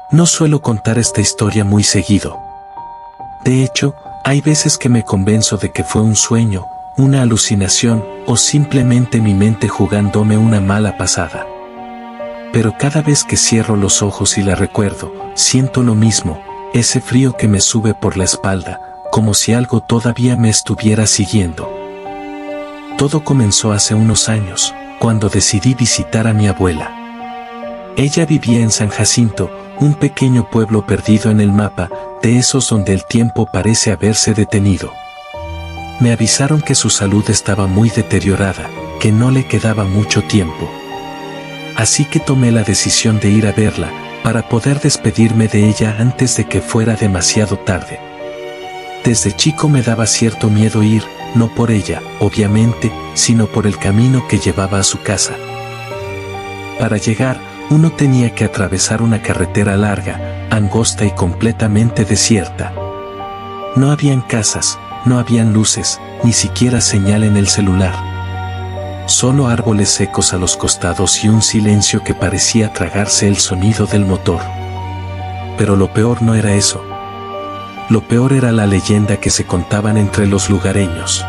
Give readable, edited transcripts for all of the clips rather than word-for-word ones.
No suelo contar esta historia muy seguido. De hecho, hay veces que me convenzo de que fue un sueño, una alucinación o simplemente mi mente jugándome una mala pasada. Pero cada vez que cierro los ojos y la recuerdo, siento lo mismo, ese frío que me sube por la espalda, como si algo todavía me estuviera siguiendo. Todo comenzó hace unos años, cuando decidí visitar a mi abuela. Ella vivía en San Jacinto, un pequeño pueblo perdido en el mapa, de esos donde el tiempo parece haberse detenido. Me avisaron que su salud estaba muy deteriorada, que no le quedaba mucho tiempo. Así que tomé la decisión de ir a verla, para poder despedirme de ella antes de que fuera demasiado tarde. Desde chico me daba cierto miedo ir, no por ella, obviamente, sino por el camino que llevaba a su casa. Para llegar, uno tenía que atravesar una carretera larga, angosta y completamente desierta. No habían casas, no habían luces, ni siquiera señal en el celular. Solo árboles secos a los costados y un silencio que parecía tragarse el sonido del motor. Pero lo peor no era eso. Lo peor era la leyenda que se contaban entre los lugareños.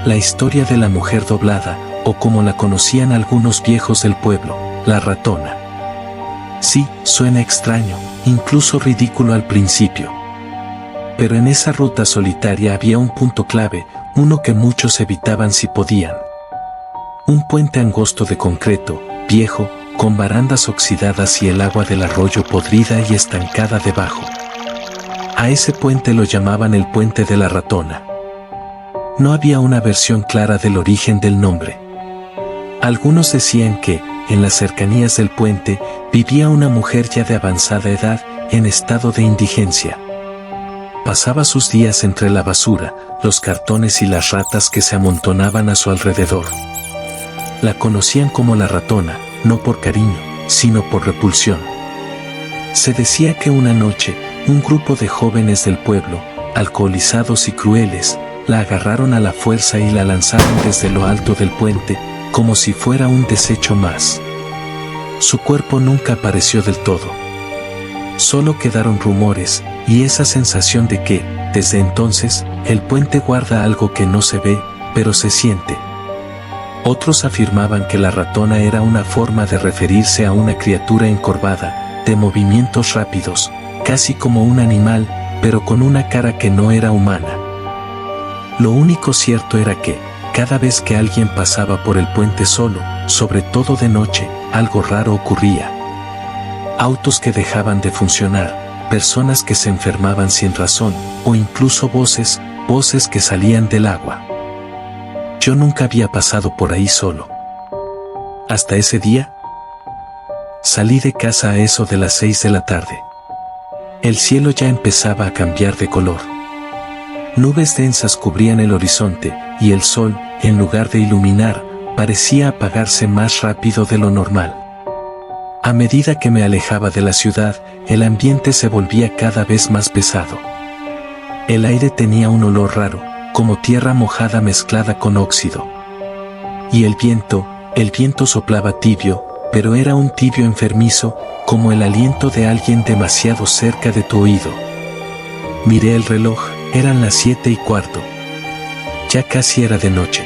La historia de la mujer doblada, o como la conocían algunos viejos del pueblo, la ratona. Sí, suena extraño, incluso ridículo al principio. Pero en esa ruta solitaria había un punto clave, uno que muchos evitaban si podían. Un puente angosto de concreto, viejo, con barandas oxidadas y el agua del arroyo podrida y estancada debajo. A ese puente lo llamaban el Puente de la Ratona. No había una versión clara del origen del nombre. Algunos decían que, en las cercanías del puente, vivía una mujer ya de avanzada edad, en estado de indigencia. Pasaba sus días entre la basura, los cartones y las ratas que se amontonaban a su alrededor. La conocían como la ratona, no por cariño, sino por repulsión. Se decía que una noche, un grupo de jóvenes del pueblo, alcoholizados y crueles, la agarraron a la fuerza y la lanzaron desde lo alto del puente, como si fuera un desecho más. Su cuerpo nunca apareció del todo. Solo quedaron rumores, y esa sensación de que, desde entonces, el puente guarda algo que no se ve, pero se siente. Otros afirmaban que la ratona era una forma de referirse a una criatura encorvada, de movimientos rápidos, casi como un animal, pero con una cara que no era humana. Lo único cierto era que, cada vez que alguien pasaba por el puente solo, sobre todo de noche, algo raro ocurría. Autos que dejaban de funcionar, personas que se enfermaban sin razón, o incluso voces que salían del agua. Yo nunca había pasado por ahí solo. Hasta ese día, salí de casa a eso de las 6 de la tarde. El cielo ya empezaba a cambiar de color. Nubes densas cubrían el horizonte, y el sol, en lugar de iluminar, parecía apagarse más rápido de lo normal. A medida que me alejaba de la ciudad, el ambiente se volvía cada vez más pesado. El aire tenía un olor raro, como tierra mojada mezclada con óxido. Y el viento soplaba tibio, pero era un tibio enfermizo, como el aliento de alguien demasiado cerca de tu oído. Miré el reloj, eran las 7:15. Ya casi era de noche.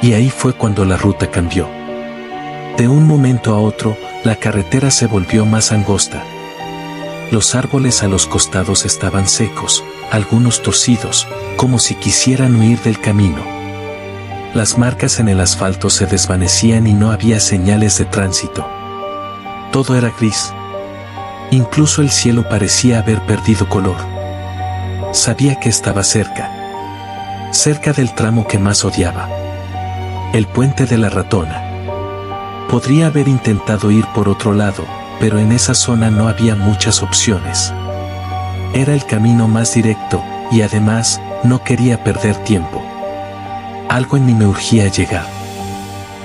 Y ahí fue cuando la ruta cambió. De un momento a otro, la carretera se volvió más angosta. Los árboles a los costados estaban secos, algunos torcidos, como si quisieran huir del camino. Las marcas en el asfalto se desvanecían y no había señales de tránsito. Todo era gris. Incluso el cielo parecía haber perdido color. Sabía que estaba cerca del tramo que más odiaba. El Puente de la Ratona. Podría haber intentado ir por otro lado, pero en esa zona no había muchas opciones. Era el camino más directo, y además, no quería perder tiempo. Algo en mí me urgía llegar.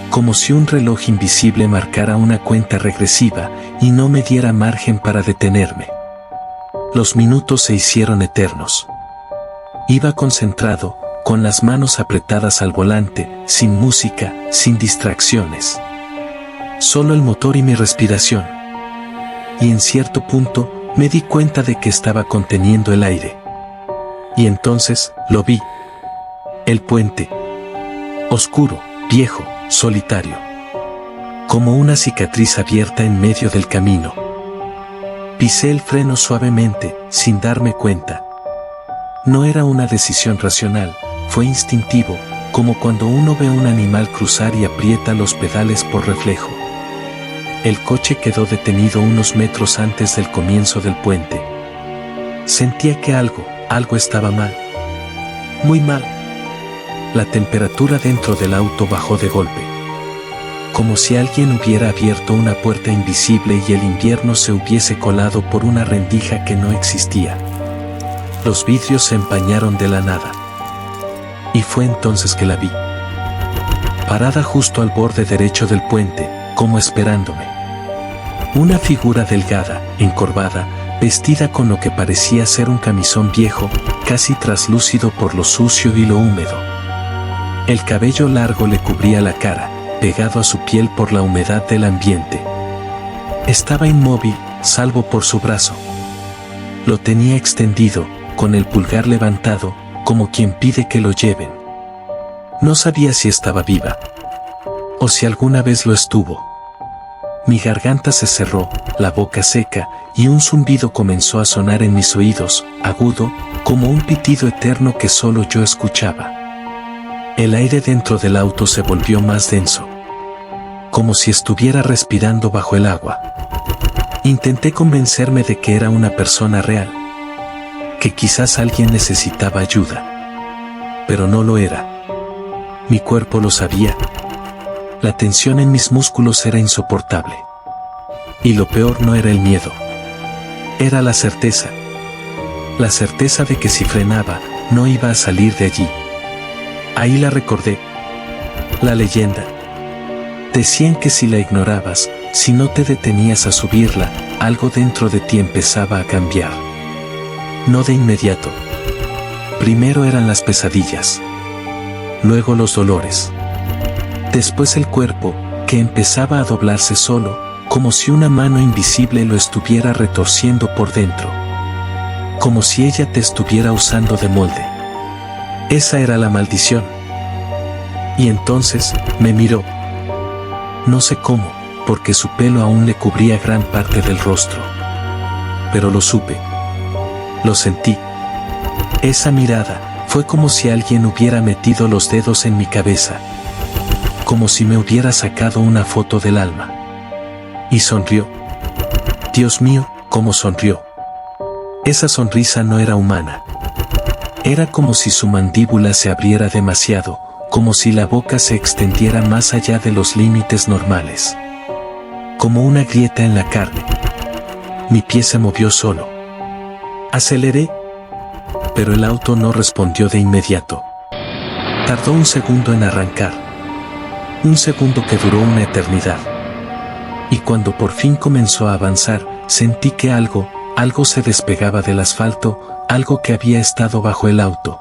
Como si un reloj invisible marcara una cuenta regresiva, y no me diera margen para detenerme. Los minutos se hicieron eternos. Iba concentrado, con las manos apretadas al volante, sin música, sin distracciones. Solo el motor y mi respiración. y en cierto punto me di cuenta de que estaba conteniendo el aire. Y entonces lo vi. El puente. Oscuro, viejo, solitario. Como una cicatriz abierta en medio del camino. Pisé el freno suavemente, sin darme cuenta. No era una decisión racional, fue instintivo, como cuando uno ve a un animal cruzar y aprieta los pedales por reflejo. El coche quedó detenido unos metros antes del comienzo del puente. Sentía que algo estaba mal. Muy mal. La temperatura dentro del auto bajó de golpe. Como si alguien hubiera abierto una puerta invisible y el invierno se hubiese colado por una rendija que no existía. Los vidrios se empañaron de la nada. Y fue entonces que la vi. Parada justo al borde derecho del puente, como esperándome. Una figura delgada, encorvada, vestida con lo que parecía ser un camisón viejo, casi traslúcido por lo sucio y lo húmedo. El cabello largo le cubría la cara, pegado a su piel por la humedad del ambiente. Estaba inmóvil, salvo por su brazo. Lo tenía extendido, con el pulgar levantado, como quien pide que lo lleven. No sabía si estaba viva, o si alguna vez lo estuvo. Mi garganta se cerró, la boca seca, y un zumbido comenzó a sonar en mis oídos, agudo, como un pitido eterno que solo yo escuchaba. El aire dentro del auto se volvió más denso, como si estuviera respirando bajo el agua. Intenté convencerme de que era una persona real, que quizás alguien necesitaba ayuda, pero no lo era. Mi cuerpo lo sabía. La tensión en mis músculos era insoportable. Y lo peor no era el miedo. Era la certeza. La certeza de que si frenaba, no iba a salir de allí. Ahí la recordé. La leyenda. Decían que si la ignorabas, si no te detenías a subirla, algo dentro de ti empezaba a cambiar. No de inmediato. Primero eran las pesadillas. Luego los dolores. Después el cuerpo, que empezaba a doblarse solo, como si una mano invisible lo estuviera retorciendo por dentro. Como si ella te estuviera usando de molde. Esa era la maldición. Y entonces, me miró. No sé cómo, porque su pelo aún le cubría gran parte del rostro. Pero lo supe. Lo sentí. Esa mirada, fue como si alguien hubiera metido los dedos en mi cabeza. Como si me hubiera sacado una foto del alma. Y sonrió. Dios mío, cómo sonrió. Esa sonrisa no era humana. Era como si su mandíbula se abriera demasiado, como si la boca se extendiera más allá de los límites normales. Como una grieta en la carne. Mi pie se movió solo. Aceleré, pero el auto no respondió de inmediato. Tardó un segundo en arrancar. Un segundo que duró una eternidad. Y cuando por fin comenzó a avanzar, sentí que algo se despegaba del asfalto, algo que había estado bajo el auto.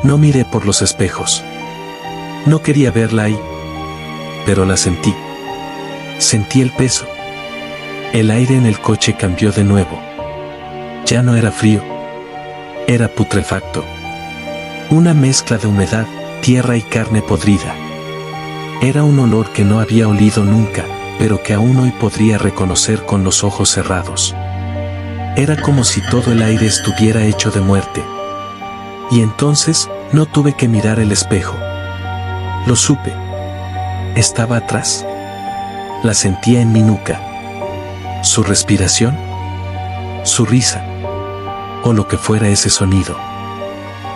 No miré por los espejos. No quería verla ahí. Pero la sentí. Sentí el peso. El aire en el coche cambió de nuevo. Ya no era frío. Era putrefacto. Una mezcla de humedad, tierra y carne podrida. Era un olor que no había olido nunca, pero que aún hoy podría reconocer con los ojos cerrados. Era como si todo el aire estuviera hecho de muerte. Y entonces, no tuve que mirar el espejo. Lo supe. Estaba atrás. La sentía en mi nuca. Su respiración. Su risa. O lo que fuera ese sonido.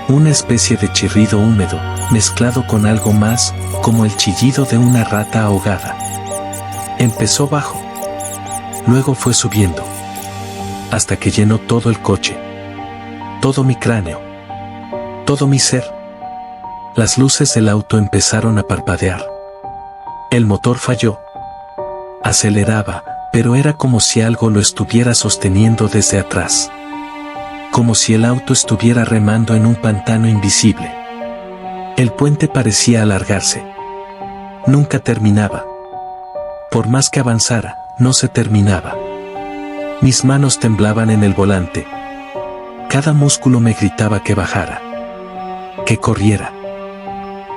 Una especie de chirrido húmedo, mezclado con algo más, como el chillido de una rata ahogada. Empezó bajo. Luego fue subiendo. Hasta que llenó todo el coche. Todo mi cráneo. Todo mi ser. Las luces del auto empezaron a parpadear. El motor falló. Aceleraba, pero era como si algo lo estuviera sosteniendo desde atrás. Como si el auto estuviera remando en un pantano invisible. El puente parecía alargarse. Nunca terminaba. Por más que avanzara, no se terminaba. Mis manos temblaban en el volante. Cada músculo me gritaba que bajara, que corriera.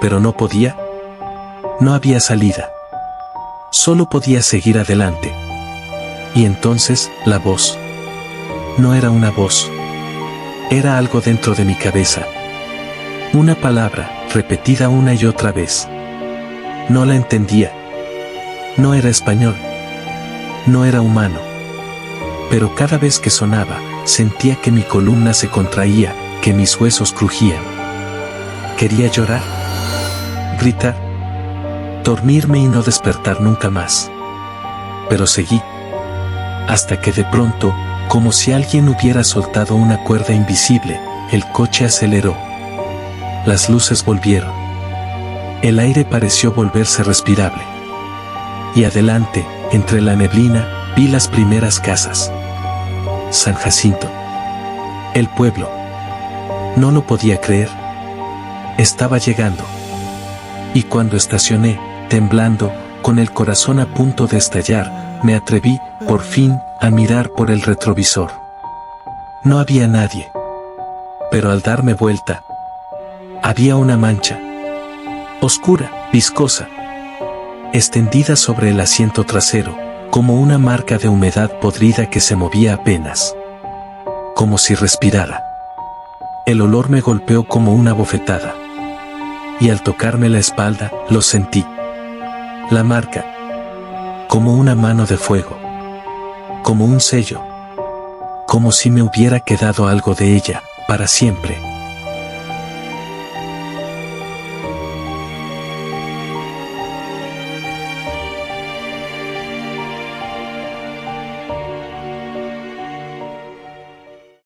Pero no podía. No había salida. Solo podía seguir adelante. Y entonces, la voz. No era una voz. Era algo dentro de mi cabeza. Una palabra, repetida una y otra vez. No la entendía. No era español. No era humano. Pero cada vez que sonaba, sentía que mi columna se contraía, que mis huesos crujían. Quería llorar, gritar, dormirme y no despertar nunca más. Pero seguí. Hasta que de pronto, como si alguien hubiera soltado una cuerda invisible, el coche aceleró. Las luces volvieron. El aire pareció volverse respirable. Y adelante, entre la neblina, vi las primeras casas. San Jacinto. El pueblo. No lo podía creer. Estaba llegando. Y cuando estacioné, temblando, con el corazón a punto de estallar, me atreví, por fin, a mirar por el retrovisor. No había nadie. Pero al darme vuelta, había una mancha. Oscura, viscosa. Extendida sobre el asiento trasero, como una marca de humedad podrida que se movía apenas. Como si respirara. El olor me golpeó como una bofetada. Y al tocarme la espalda, lo sentí. La marca. Como una mano de fuego. Como un sello. Como si me hubiera quedado algo de ella, para siempre.